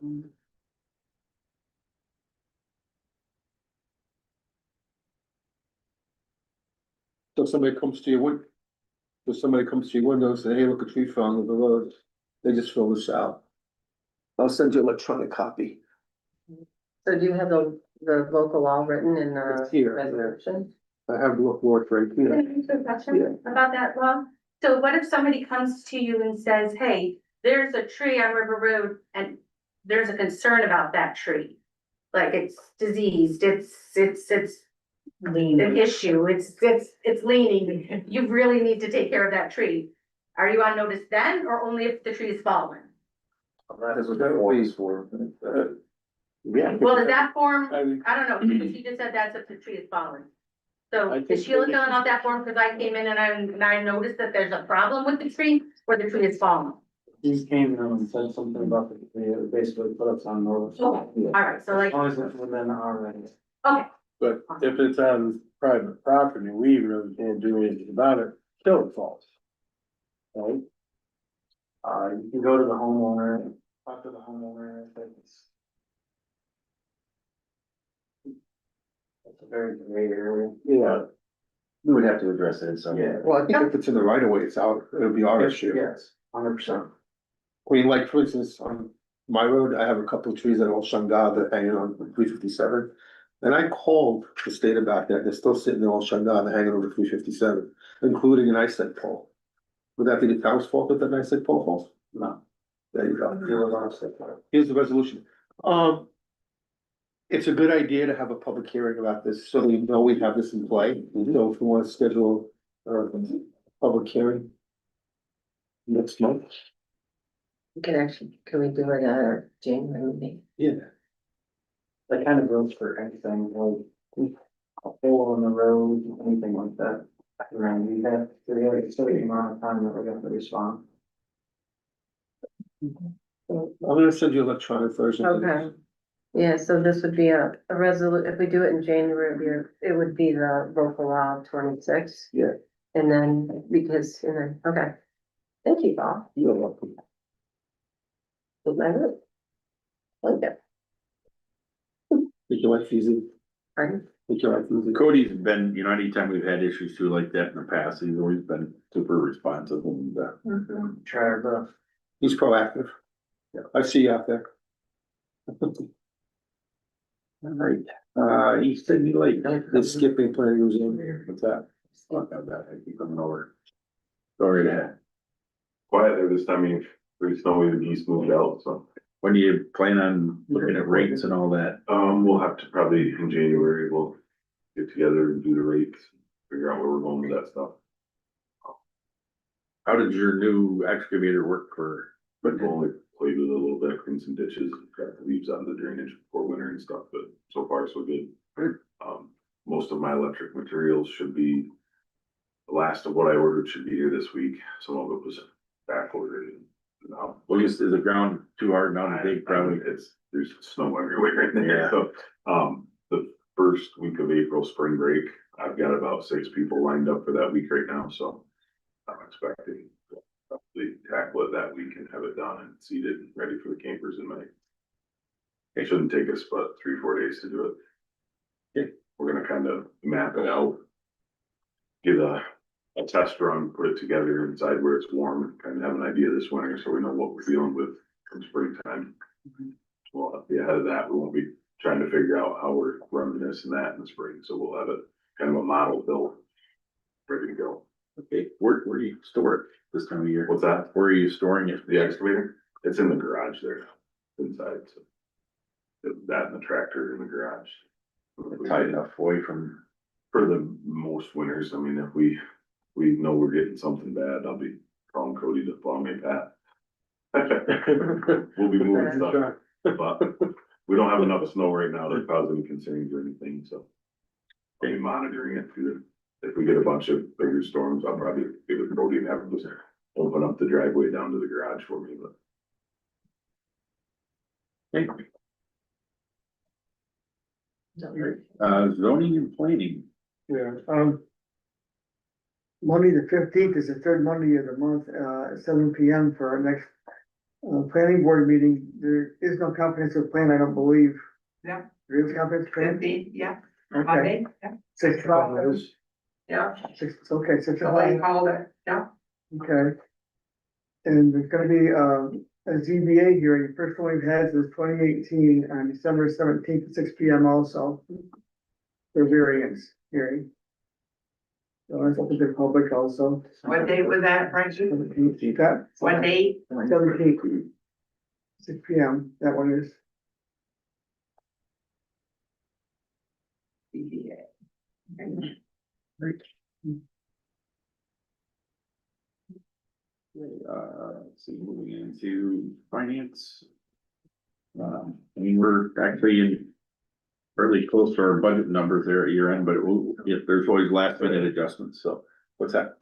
So somebody comes to your window, so somebody comes to your window and say, hey, look, a tree fell on the road, they just fill this out. I'll send you an electronic copy. So do you have the local law written in It's the here. resolution? I have the report right Can here. I ask you a question about that law? So what if somebody comes to you and says, hey, there's a tree on River Road and there's a concern about that tree? Like it's diseased, it's an issue, it's leaning, you really need to take care of that tree. Are you on notice then, or only if the tree is fallen? That is what the form is for. Yeah. Well, is that form, I think- I don't know, because she just said that's if the tree is fallen. So I is think Sheila maybe- filling out that form because I came in and I noticed that there's a problem with the tree, or the tree is fallen? He came in and said something about the, basically put us on notice. Okay, all right, so As like, long as it's within our range. okay, But if it's on private property, we really can't do anything about it till it falls. Right? You can go to the homeowner, talk to the homeowner if it's. It's a very gray area. Yeah, We would have to address it in some way. well, I think if it's in the right of way, it's out, it'll be our issue. Yes, 100%. I mean, like, for instance, on my road, I have a couple of trees that are all shungad that are hanging on 357. And I called the state about that, they're still sitting there all shungad, they're hanging over 357, including an ice pole. Would that be the town's fault that the ice pole falls? No. There you go. You're allowed to say that. Here's the resolution. It's a good idea to have a public hearing about this, so we know we have this in play. So if we want to schedule a public hearing next month. Can we do it at our January meeting? Yeah. That kind of goes for anything, like a hole in the road, anything like that. Around, we have a certain amount of time that we're gonna respond. I'm gonna send you an electronic version. of this. Okay. Yeah, so this would be a if we do it in January, it would be the local law 26. Yeah. And then, okay. Thank you, Bob. You're welcome. Was that it? Okay, Make your life easy. pardon? Make your life easy. Cody's been, anytime we've had issues too like that in the past, he's always been super responsive and, Try our best. He's proactive. Yeah, I see you out there. All right, East Sydney Lake, the skipping plan goes in here. What's that? not that bad, I keep coming over. Sorry to have. Quiet there this time, there's no way the geese moved out, so. When do you plan on looking at rates and all that? We'll have to probably in January, we'll get together and do the rates, figure out where we're going with that stuff. How did your new excavator work for? But we'll only played with it a little bit, clean some ditches, got the leaves out of the drainage before winter and stuff, but so far so good. Good. Most of my electric materials should be, the last of what I ordered should be here this week. Some of it was back ordered and. Well, is the ground too hard now to dig probably? There's snow everywhere in there, Yeah. so, the first week of April, spring break, I've got about 6 people lined up for that week right now, so. I'm expecting to probably tackle it that week and have it done and seeded and ready for the campers in May. It shouldn't take us but 3-4 days to do it. Okay. We're gonna kind of map it out. Get a test run, put it together inside where it's warm, and kind of have an idea this winter, so we know what we're dealing with from springtime. Well, be ahead of that, we won't be trying to figure out how we're running this and that in the spring, so we'll have it kind of a model built, ready to go. Okay, where do you store it this time of year? What's that? Where are you storing it? The excavator? It's in the garage there, inside, so. That and the tractor in the garage. Tight enough away from, For the most winters, I mean, if we we know we're getting something bad, I'll be calling Cody to follow me, Pat. We'll be moving stuff, but we don't have enough snow right now to cause any concerns or anything, so. I'll be monitoring it too. If we get a bunch of bigger storms, I'll probably give it Cody and have him just open up the driveway down to the garage for me, but. Thank you. Zoning and planning. Yeah, Monday, the 15th is the third Monday of the month, at 7 PM for our next planning board meeting. There is no comprehensive plan, I don't believe. Yeah. There is a comprehensive plan? Yeah, Okay, Monday, yeah, 6 o'clock. yeah, It's okay, 6 somebody o'clock, called it, yeah. okay. And there's gonna be, a ZBA hearing, first one we've had since 2018, on December 17th at 6 PM also. For variance hearing. So that's open to the public also. What date was that, Frank? 17th, that? What date? 17th. 6 PM, that one is. Let's see, moving into finance. I mean, we're actually in fairly close to our budget numbers there at year end, but it will, if there's always last minute adjustments, so what's that?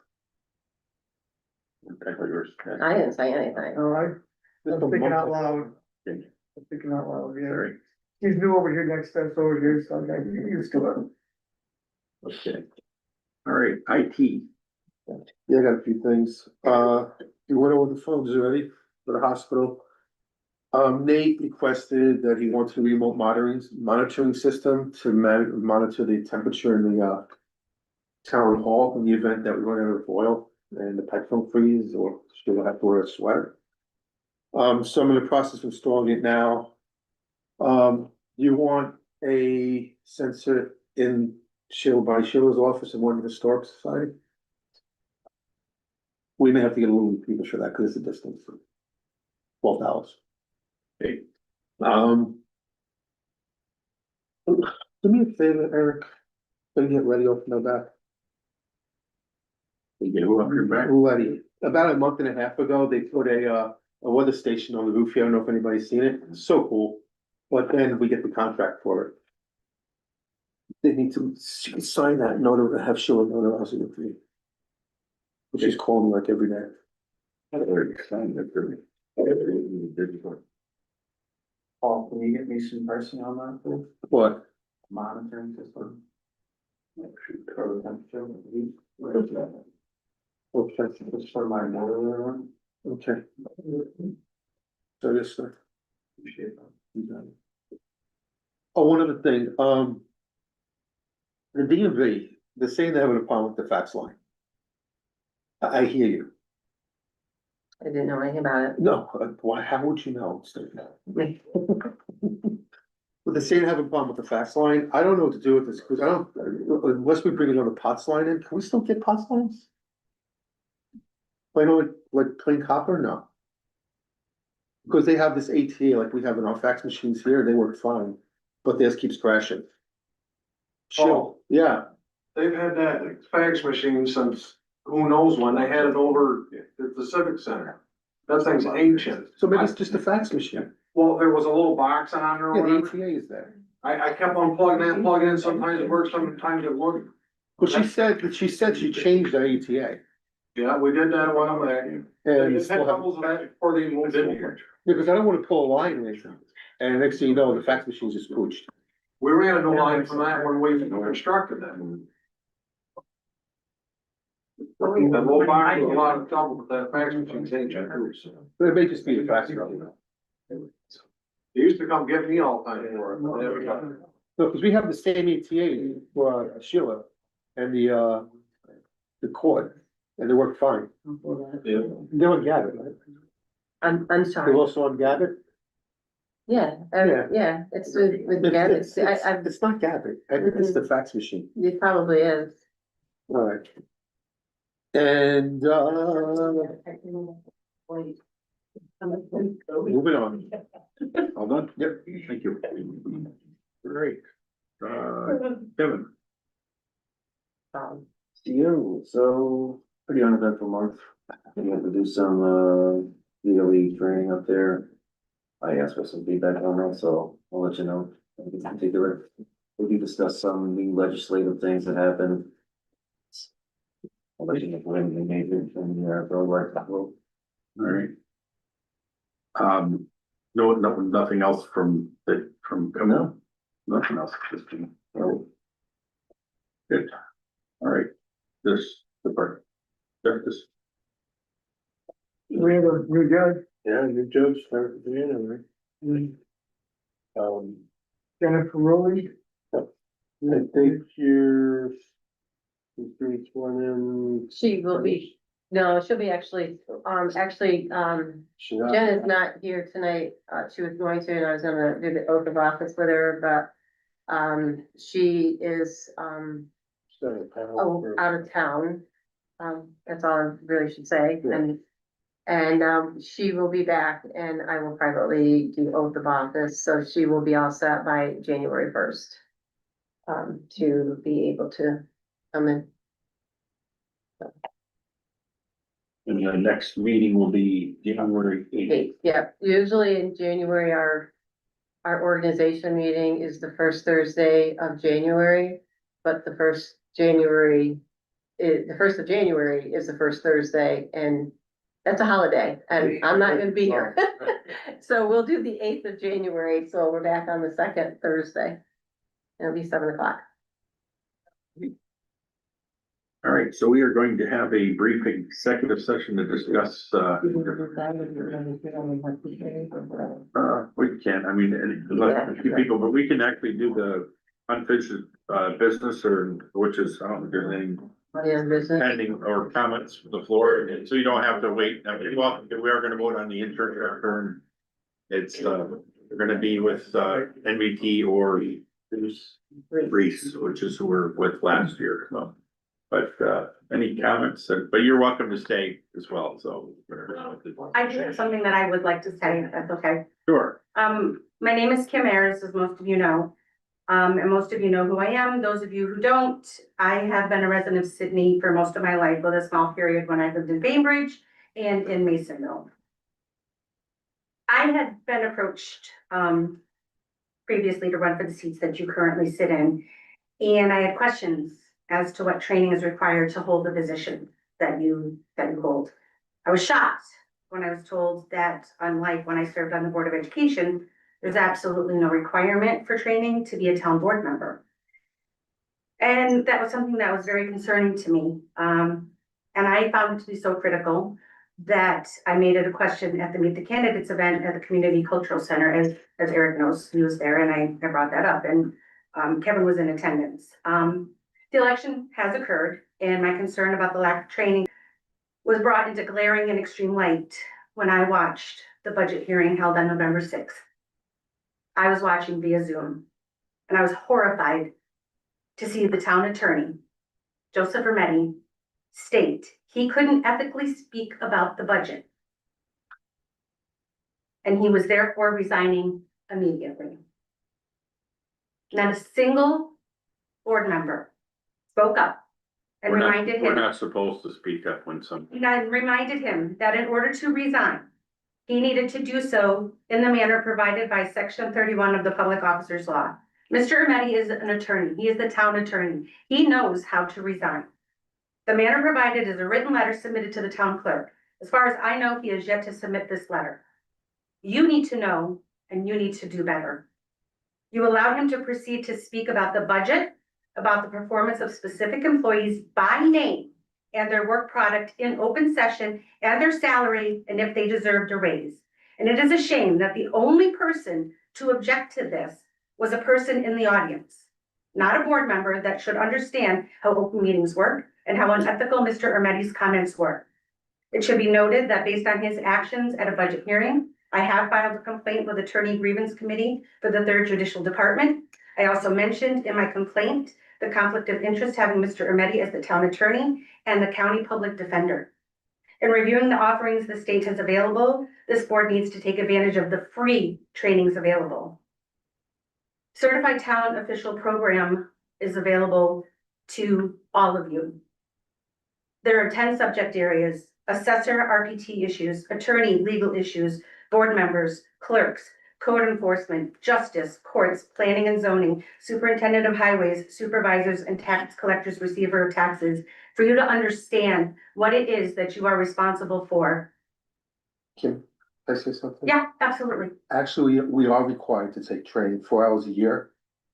Okay, what yours? I didn't say anything. All right, I'm thinking out loud. Okay. I'm thinking out loud, yeah. Sorry. He's new over here, next steps over here, so I gotta get used to it. Okay. All right, IT. Yeah, I got a few things. You went over the phones already for the hospital. Nate requested that he wants a remote monitoring system to monitor the temperature in the town hall in the event that we run out of oil and the pipe don't freeze or she'll have to wear a sweater. So I'm in the process of installing it now. You want a sensor in Sheila's office and one in the Historic Society? We may have to get a little people for that because it's a distance. $12. Okay. Do me a favor, Eric. Can you get ready off my back? You get who up your back? Ready. About a month and a half ago, they put a weather station on the roof here. I don't know if anybody's seen it. It's so cool. But then we get the contract for it. They need to sign that note, have Sheila notarize it with me. But she's calling me like every day. Very excited, that's really- Paul, can you get me some pricing on that, please? What? Monitoring system? For the temperature, Okay. just for my boiler room. Okay. So this, Appreciate that. oh, one other thing, the DMV, they're saying they're having a problem with the fax line. I hear you. I didn't know anything about No, why, how would you know? it. But they're saying they have a problem with the fax line. I don't know what to do with this, because I don't, unless we bring another POTS line in, can we still get POTS lines? Like plain copper, no. Because they have this ATA, like we have in our fax machines here, they work fine, but theirs keeps crashing. Chill, yeah, They've had that fax machine since who knows when. They had it over at the Civic Center. That thing's ancient. so maybe it's just a fax machine. Well, there was a little box on there or Yeah, the whatever. ATA is there. I kept on plugging in, plugging in. Sometimes it worked, sometimes it wouldn't. Well, she said she changed the ATA. Yeah, we did that a while back. And They've you had still have, troubles with that before they moved in here. because I don't wanna pull a line or anything. And next thing you know, the fax machine's just pooched. We ran a new line from that when we constructed that. That little box was a lot of trouble with that fax machine's ancient too, so. But it may just be the fax problem. They used to come get me all the time for it, but they never got it. No, because we have the same ATA for Sheila and the cord, and they work fine. Yeah. They're on Gabby, right? I'm They're sorry. also on Gabby? Yeah, Yeah. yeah, it's with Gabby. It's not Gabby, it's the fax machine. It probably is. Alright. And, moving on. All done? Yep. Thank you. Great. Kevin, You, so pretty uneventful month. We had to do some, DOE training up there. I asked for some feedback on that, so I'll let you know. In particular, we can discuss some new legislative things that happened. I'll let you know if anything major from the, worldwide level. All right. No, nothing else from No. nothing else, just, oh. Good, all right, this, the part, this, We have a new judge, Yeah, new judge started in January. Jennifer Rowley. I think you're being sworn in. She will be, no, she'll be actually, She's not- Jen is not here tonight. She was going to, and I was gonna do the oath of office with her, but, she is, she's got a panel for- out of town. That's all I really should say, Yeah. and she will be back and I will privately do oath of office, so she will be all set by January 1st. To be able to come in. and the next meeting will be January 8th. Yeah, usually in January, our organization meeting is the first Thursday of January, but the first of January is the first Thursday, and that's a holiday, and I'm not gonna be here. So we'll do the 8th of January, so we're back on the second Thursday. It'll be 7 o'clock. All right, so we are going to have a brief executive session to discuss, we can, I mean, unless a few people, but we can actually do the unfinished, business, or, which is, I don't know, your name, Yeah, business. pending or comments from the floor, so you don't have to wait. I mean, well, we are gonna vote on the intern after, and it's, we're gonna be with, NVT or Reese, which is who we're with last year, so. But, any comments, but you're welcome to stay as well, so. I do have something that I would like to say, if that's okay. Sure. My name is Kim Ayers, as most of you know. And most of you know who I am. Those of you who don't, I have been a resident of Sidney for most of my life, with a small period when I lived in Bainbridge and in Masonville. I had been approached, previously to run for the seats that you currently sit in. And I had questions as to what training is required to hold the position that you hold. I was shocked when I was told that, unlike when I served on the Board of Education, there's absolutely no requirement for training to be a town board member. And that was something that was very concerning to me. And I found it to be so critical that I made it a question at the Meet the Candidates event at the Community Cultural Center, as Eric knows, he was there, and I brought that up, and Kevin was in attendance. The election has occurred, and my concern about the lack of training was brought into glaring and extreme light when I watched the budget hearing held on November 6th. I was watching via Zoom, and I was horrified to see the town attorney, Joseph Ermetti, state he couldn't ethically speak about the budget. And he was therefore resigning immediately. Not a single board member spoke up and reminded him. We're not supposed to speak up when And I reminded him that in order to resign, he needed to do so in the manner provided by Section 31 of the Public Officers Law. Mr. Ermetti is an attorney. He is the town attorney. He knows how to resign. The manner provided is a written letter submitted to the town clerk. As far as I know, he has yet to submit this letter. You need to know, and you need to do better. You allowed him to proceed to speak about the budget, about the performance of specific employees by name and their work product in open session, and their salary, and if they deserved a raise. And it is a shame that the only person to object to this was a person in the audience, not a board member that should understand how open meetings work and how unethical Mr. Ermetti's comments were. It should be noted that based on his actions at a budget hearing, I have filed a complaint with Attorney Grievance Committee for the 3rd Judicial Department. I also mentioned in my complaint the conflict of interest having Mr. Ermetti as the town attorney and the county public defender. In reviewing the offerings the state has available, this board needs to take advantage of the free trainings available. Certified Town Official Program is available to all of you. There are 10 subject areas: assessor, RPT issues, attorney, legal issues, board members, clerks, code enforcement, justice, courts, planning and zoning, superintendent of highways, supervisors, and tax collectors, receiver of taxes, for you to understand what it is that you are responsible for. Kim, can I say something? Yeah, absolutely. Actually, we are required to take training 4 hours a year.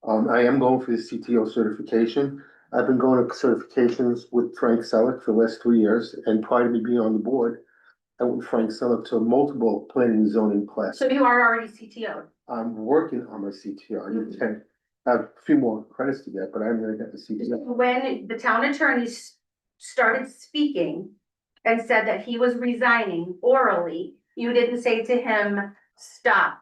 I am going for the CTO certification. I've been going to certifications with Frank Selleck for the last 3 years, and prior to me being on the board, I went with Frank Selleck to multiple planning and zoning So classes. you are already CTO. I'm working on my CTO. I need to have a few more credits to get, but I'm gonna get the CTO. When the town attorney started speaking and said that he was resigning orally, you didn't say to him, stop.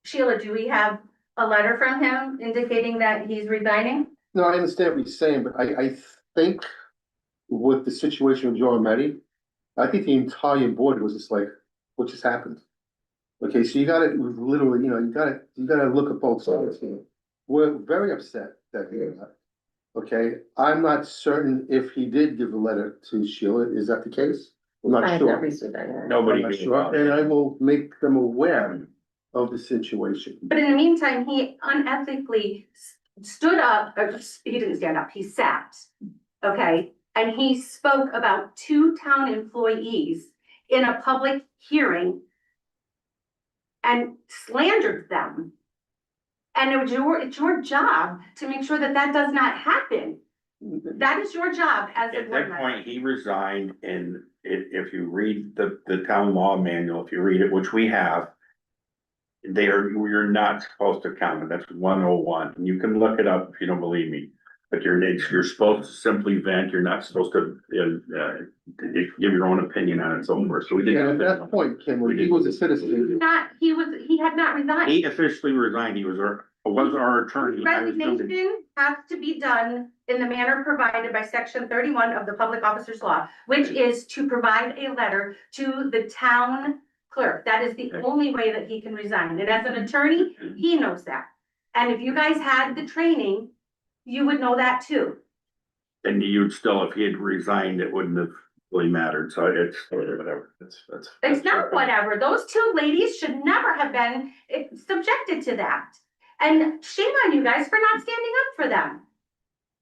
Sheila, do we have a letter from him indicating that he's resigning? No, I understand what he's saying, but I think with the situation with Joe Ameti, I think the entire board was just like, what just happened? Okay, so you gotta literally, you gotta look at both sides here. We're very upset that he did that. Okay, I'm not certain if he did give a letter to Sheila. Is that the case? I'm I not have sure. not received that yet. Nobody I'm not knew sure, about and it. I will make them aware of the situation. But in the meantime, he unethically stood up, or he didn't stand up, he sat, okay? And he spoke about 2 town employees in a public hearing and slandered them. And it's your job to make sure that that does not happen. That is your job as a At board that member. point, he resigned, and if you read the town law manual, if you read it, which we have, you're not supposed to count it. That's 101. And you can look it up if you don't believe me. But you're supposed to simply vent. You're not supposed to give your own opinion on it, so forth. So we Yeah, didn't. at that point, Kim, when he was a citizen, He had not resigned. He officially resigned. He was our attorney. I was doing- Resignation has to be done in the manner provided by section 31 of the Public Officers Law, which is to provide a letter to the town clerk. That is the only way that he can resign. And as an attorney, he knows that. And if you guys had the training, you would know that too. And you'd still, if he had resigned, it wouldn't have really mattered. So it's whatever. It's not whatever. Those 2 ladies should never have been subjected to that. And shame on you guys for not standing up for them.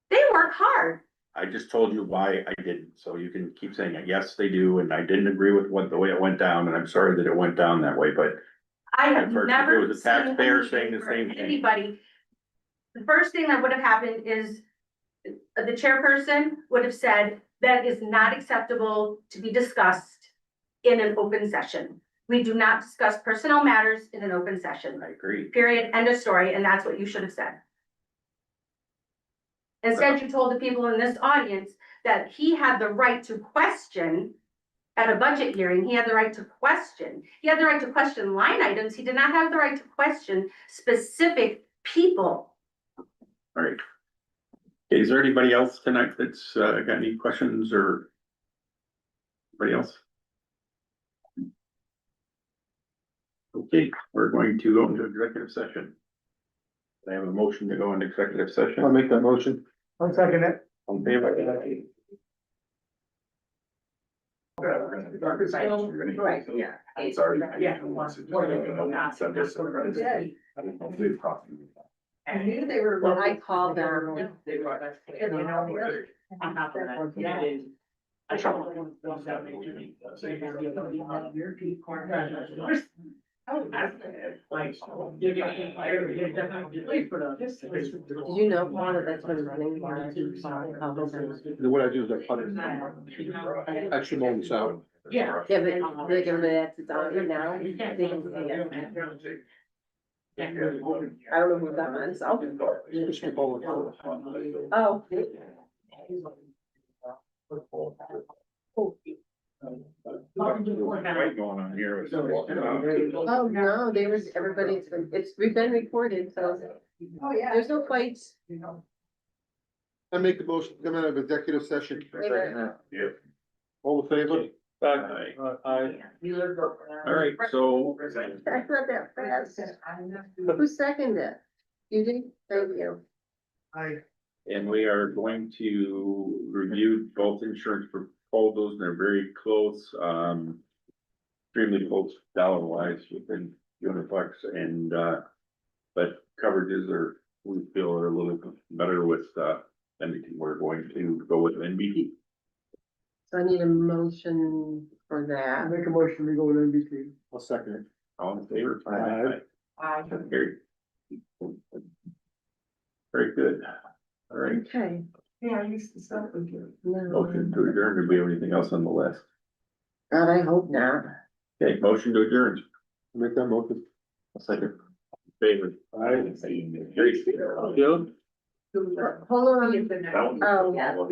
They work hard. I just told you why I didn't, so you can keep saying it. Yes, they do, and I didn't agree with the way it went down, and I'm sorry that it went down that way, but I have I've heard never there was a seen taxpayer anything saying the for same thing. anybody. The first thing that would have happened is the chairperson would have said that is not acceptable to be discussed in an open session. We do not discuss personnel matters in an open session. I agree. Period, end of story, and that's what you should have said. Instead, you told the people in this audience that he had the right to question at a budget hearing. He had the right to question. He had the right to question line items. He did not have the right to question specific people. All right. Is there anybody else tonight that's got any questions or anybody else? Okay, we're going to go into executive session. I have a motion to go into executive I'll session. make that motion. I'll second it. On favor? Right, yeah. Sorry. Yeah. I I knew they were. Well, I called them. They were. On top of that, yeah. I told them. So you can get your peak corn. Oh, that's like. Did you know, Paul, that that's been running? What I do is I cut it. Extra moments out. Yeah. Yeah, but like everybody that's on now, they can see it. I don't know who that one, so. Oh. Fight going on here. Oh, no, we've been recorded, so Oh, yeah. there's no fights. I make the motion, to come out of executive session. Wait a minute. Yeah. All in favor? Aye. Aye. All right, so That's not that fast. Who seconded it? You did? Thank you. And we are going to review both insurance proposals, and they're very close, extremely close dollar wise within Uniflex and, but coverages are, we feel are a little better with, NBT. We're going to go with NBT. So I need a motion for I that. make a motion, we go with NBT. I'll second it. All in favor? I Carried. Very good. All right, Okay. Yeah, I used to sell with you. motion to adjourn. Do we have anything else on the list? God, I hope not. Okay, motion to adjourn. Make that motion. A second. Favor. Carried. Yeah. Hold on. That Oh, one.